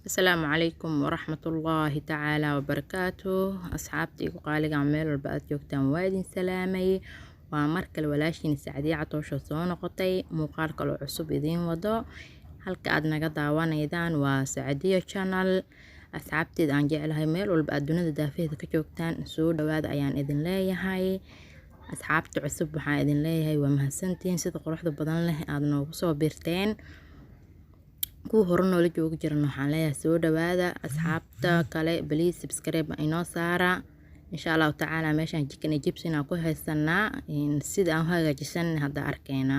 السلام عليكم ورحمة الله تعالى وبركاته. أصحابتي وقالي عمال والبقات جوجتان وادين سلامي ومركل ولاشين سعدية عطوشة سونا قطي مقارك العصب إذين وضو halka aad naga daawanaydaan waa Saadiyo channel. asxaabteed aan jecelahay meel walba aad dunida daafeeda ka joogtaan soo dhawaada ayaan idin leeyahay. asxaabta cusub waxaan idin leeyahay waa mahadsantiin sida quruxda badan leh aad noogu soo biirteen. ku hore noola joogi jiran waxaan leeyahay soo dhawaada. asxaabta kale please subscribe inoo saara insha Allah taala. meeshaan chicken Egyptian aan ku haysanaa sida aan hagaajisan hadda arkeena.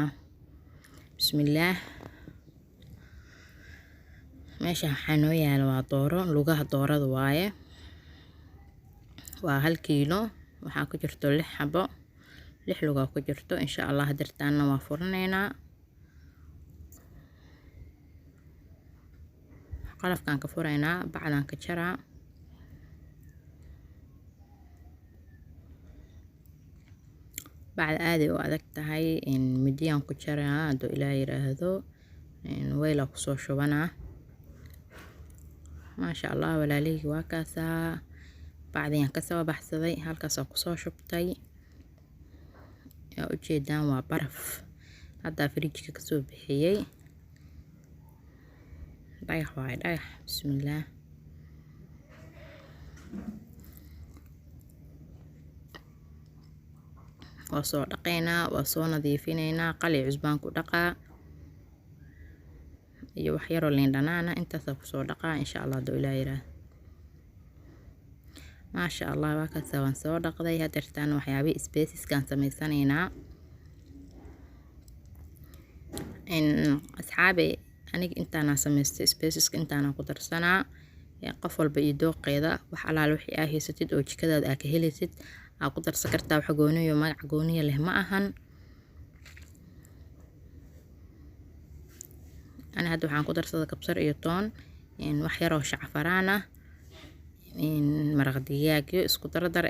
bismillaah. meesha waxaa noo yaala waa dooro, lugaha doorada waaye waa 1 kiilo. waxaa ku jirto 6 xabo, 6 lugaa ku jirto insha Allah. dirtaana waa furneynaa. qalafkaan ka fureynaa, bacdaan ka jaraa. bacda aaday u adag tahay midiyaan ku jaraa haduu ilaa yiraahdo. weyla ku soo shubanaa. maasha Allah walaalihii waa kaasaa. bacdiyaan ka soo baxsaday halkaas ku soo shubtay. yaa u jeedaan waa baraf hadda fridge ka soo bixiyay. dhagax waaye dhagax. bismillaah. waa soo dhaqaynaa, waa soo nadiifinaynaa. qali cusbaan ku dhaqaa iyo wax yar oo liin dhanaana intaas ku soo dhaqaa insha Allah haduu ilaa yiraahdo. maasha Allah waa kaas waan soo dhaqday. hadeertaan waxyaabii spaces kan sameysanaynaa. asxaabi aniga intaana sameystay spaces intaana ku darsanaa. qof walba iyo dooqeeda wax alaal wixii aad haysatid oo jikadaada aad ka helaysid aad ku darsan kartaa. wax gooniyo magac gooniyo leh ma ahan. أنا هاد waxaan ku darsaday kabsar iyo toon wax yar oo shacfaraan ah maraq digaag isku dardar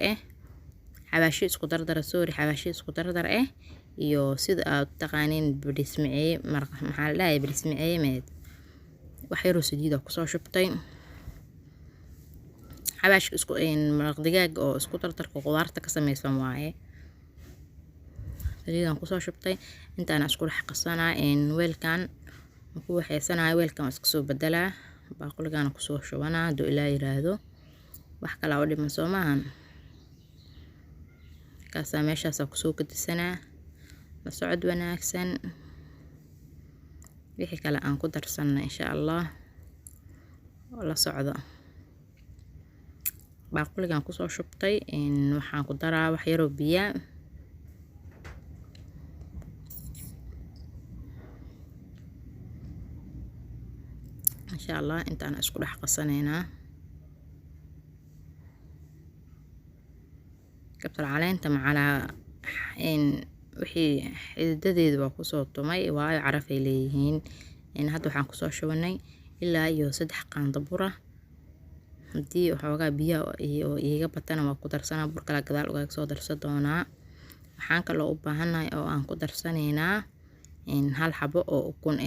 xawaashi isku dardar xawaashi isku dardar iyo sida aad taqaaniin bariismicee maraq maxaa la dhahay bariismicee meed wax yar oo saliid ku soo shubtay. xawaashi isku maraq digaag oo isku dardarka qudaarta ka samaysan waaye. saliidaan ku soo shubtay intaan isku dhex qasanaa weelkan ku waxeysanahay. weelkan iska soo bedelaa baaquligan ku soo shubanaa haduu ilaa yiraahdo. wax kale oo dhiman soo maahan. kaasa meeshaas ku soo gadisanaa. la socod wanaagsan wixii kale aan ku darsanna insha Allah la socdo. baaquligan ku soo shubtay waxaan ku daraa wax yar oo biyo insha Allah. intaan isku dhex qasaneynaa. kabsar caleenta macala wixii xididadeedu waa ku soo tumay waayo caraf ay leeyihiin. hadda waxaan ku soo shubanay ilaa iyo 3 qaando bur ah. hadii waxoogaa biyo iyo iiga batana waa ku darsanaa. bur kala gadaal uga soo darsan doonaa. waxaan kaloo u baahanahay oo aan ku darsanaynaa 1 xabo oo ukun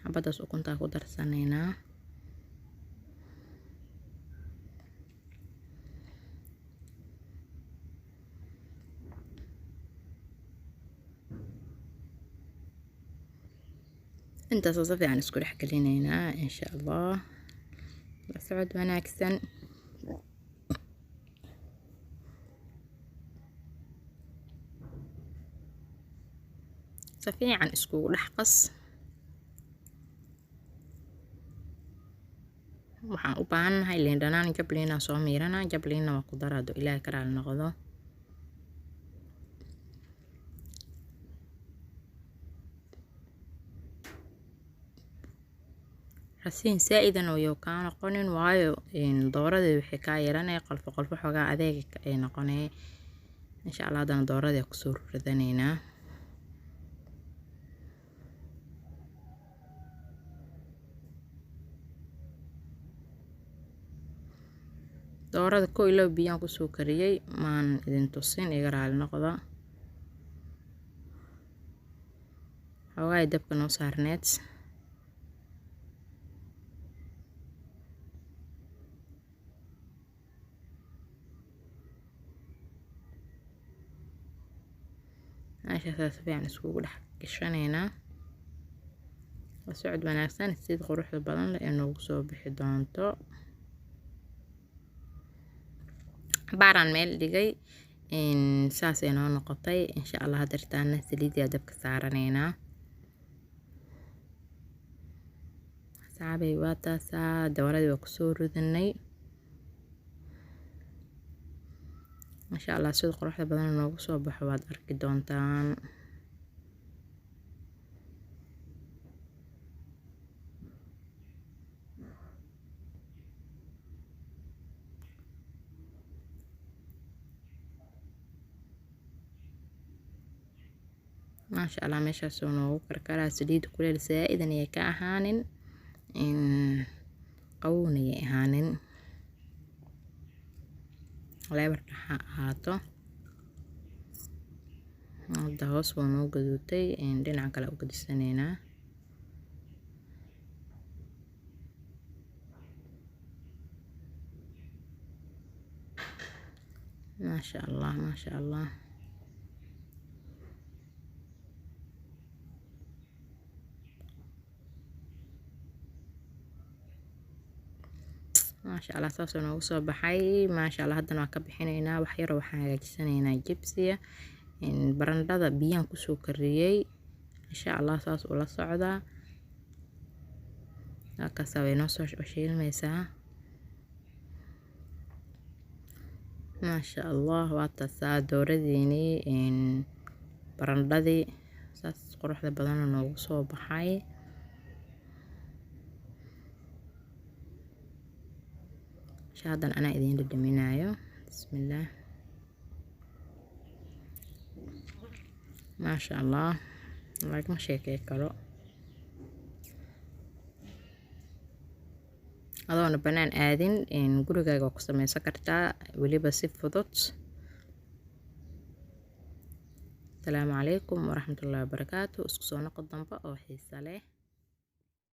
xabadaas ukunta ku darsanaynaa. intaas oo si fiican isku dhex gelinaynaa insha Allah. la socod wanaagsan. si fiican isku dhex qas. waxaan u baahanahay liin dhanaan jabliina soo miirana. jabliina waa ku daraa haduu ilaahay karaal noqdo. rasiin saa'idan oo yoo ka noqonin waayo dooradii wixii ka yaranay qolfo xogaa adeeg ay noqonay insha Allah. hadana dooradii ku soo ridaneynaa. doorada 1 ilo biyaan ku soo kariyay maan idin tusin iga raali noqdo. xoogaa dabka noo saarneed. meeshaas fiican iskugu dhex gashanaynaa. la socod wanaagsan sida quruxda badan leh ee noogu soo bixi doonto. baaraan meel dhigay saas ay noo noqotay. insha allah hadeertaana saliidii dabka saaranaynaa. asxaabay waa taasaa dawaladii waa kusoo ridanay. insha allah sida quruxda badan noogu soo baxo waad arki doontaan. maasha allah meeshaas oo noogu karkaraa. saliid kuleel saa'idan ayay ka ahaanin, qawowna ayay ahaanin, lebar dhaxa ahaato. hadda hoos waa noo gaduutay, dhinaca kale u gadisanaynaa. maasha allah maasha allah. maasha allah saasoo noogu soo baxay. maasha allah haddana waa ka bixinaynaa. wax yar waxaan hagaajisanaynaa jibsiya. barandhada biyaan kusoo kariyey. insha allah saas ula socdaa. halkaasa way noo soo shiilmaysaa. maasha allah waa taasaa dooradeeni barandhadii saas quruxda badana noogu soo baxay. haddan anaa idiin dhadhaminayo. bismillaah. maasha allah lagama sheekey karo. adoona banaan aadin gurigaaga waa ku sameysan kartaa, weliba si fudud. asalaamu calaykum waraxmatullaahi wabarakaatu. isku soo noqo dambe oo xiisa leh.